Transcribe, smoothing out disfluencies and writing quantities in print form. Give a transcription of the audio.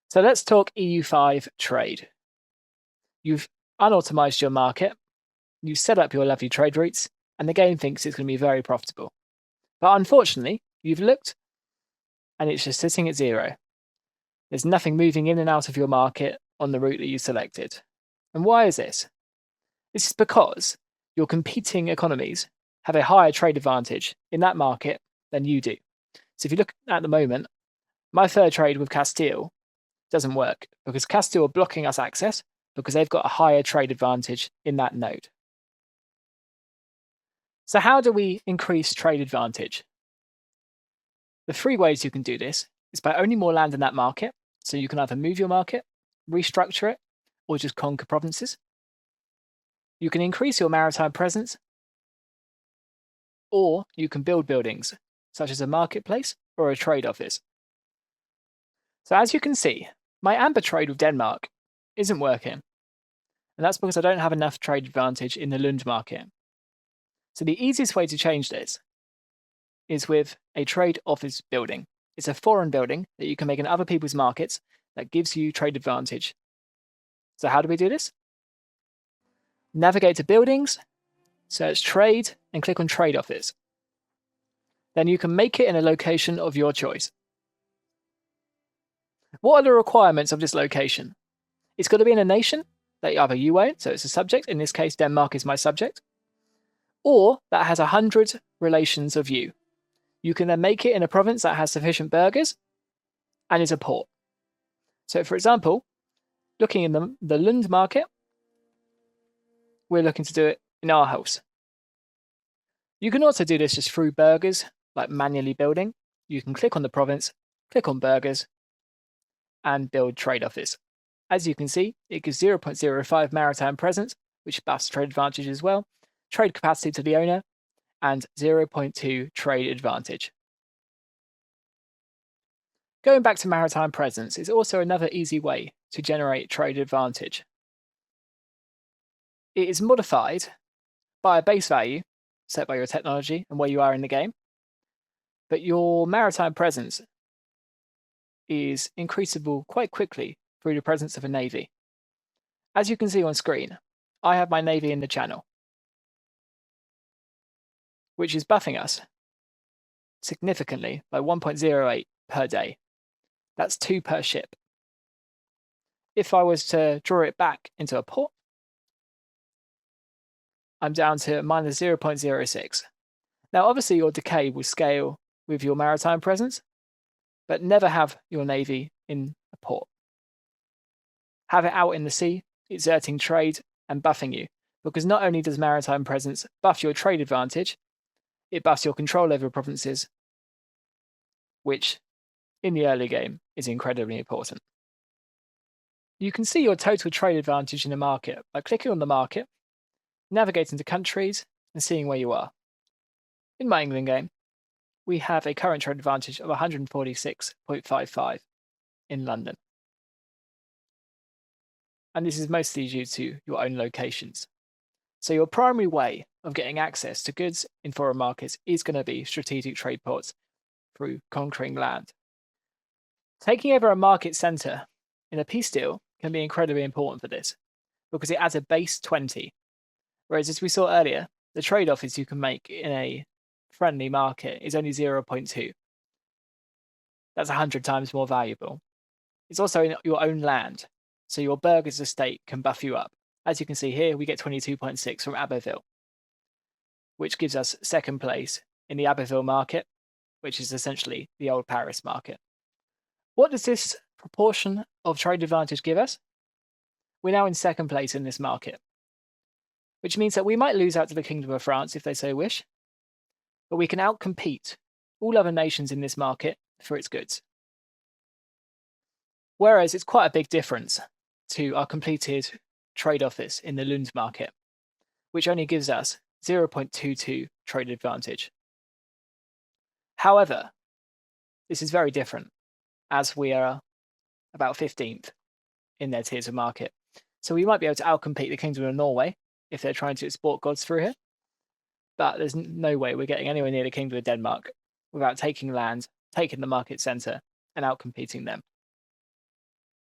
So let's talk EU5 trade. You've unautomised your market, you've set up your lovely trade routes, and the game thinks it's going to be very profitable. But unfortunately, you've looked and it's just sitting at zero. There's nothing moving in and out of your market on the route that you selected. And why is this? This is because your competing economies have a higher trade advantage in that market than you do. So if you look at the moment, my third trade with Castile doesn't work because Castile are blocking us access because they've got a higher trade advantage in that node. So how do we increase trade advantage? The three ways you can do this is by owning more land in that market. So you can either move your market, restructure it, or just conquer provinces. You can increase your maritime presence, or you can build buildings, such as a marketplace or a trade office. So as you can see, my amber trade with Denmark isn't working. And that's because I don't have enough trade advantage in the Lund market. So the easiest way to change this is with a trade office building. It's a foreign building that you can make in other people's markets that gives you trade advantage. So how do we do this? Navigate to buildings, search trade, and click on trade office. Then you can make it in a location of your choice. What are the requirements of this location? It's got to be in a nation that either you own, so it's a subject, in this case Denmark is my subject, or that has 100 relations of you. You can then make it in a province that has sufficient burghers and is a port. So for example, looking in the Lund market, we're looking to do it in our house. You can also do this just through burghers, like manually building. You can click on the province, click on burghers, and build trade office. As you can see, it gives 0.05 maritime presence, which buffs trade advantage as well, trade capacity to the owner, and 0.2 trade advantage. Going back to maritime presence is also another easy way to generate trade advantage. It is modified by a base value set by your technology and where you are in the game, but your maritime presence is increasable quite quickly through the presence of a navy. As you can see on screen, I have my navy in the channel, which is buffing us significantly by 1.08 per day. That's 2 per ship. If I was to draw it back into a port, I'm down to minus 0.06. Now, obviously, your decay will scale with your maritime presence, but never have your navy in a port. Have it out in the sea, exerting trade and buffing you, because not only does maritime presence buff your trade advantage, it buffs your control over provinces, which in the early game is incredibly important. You can see your total trade advantage in the market by clicking on the market, navigating to countries, and seeing where you are. In my England game, we have a current trade advantage of 146.55 in London. And this is mostly due to your own locations. So your primary way of getting access to goods in foreign markets is going to be strategic trade ports through conquering land. Taking over a market centre in a peace deal can be incredibly important for this, because it adds a base 20. Whereas, as we saw earlier, the trade offers you can make in a friendly market is only 0.2. That's 100 times more valuable. It's also in your own land, so your burghers estate can buff you up. As you can see here, we get 22.6 from Abbeville, which gives us second place in the Abbeville market, which is essentially the old Paris market. What does this proportion of trade advantage give us? We're now in second place in this market, which means that we might lose out to the Kingdom of France if they so wish, but we can outcompete all other nations in this market for its goods. Whereas it's quite a big difference to our completed trade office in the Lund market, which only gives us 0.22 trade advantage. However, this is very different, as we are about 15th in their tiers of market. So we might be able to outcompete the Kingdom of Norway if they're trying to export goods through here, but there's no way we're getting anywhere near the Kingdom of Denmark without taking land, taking the market centre, and outcompeting them.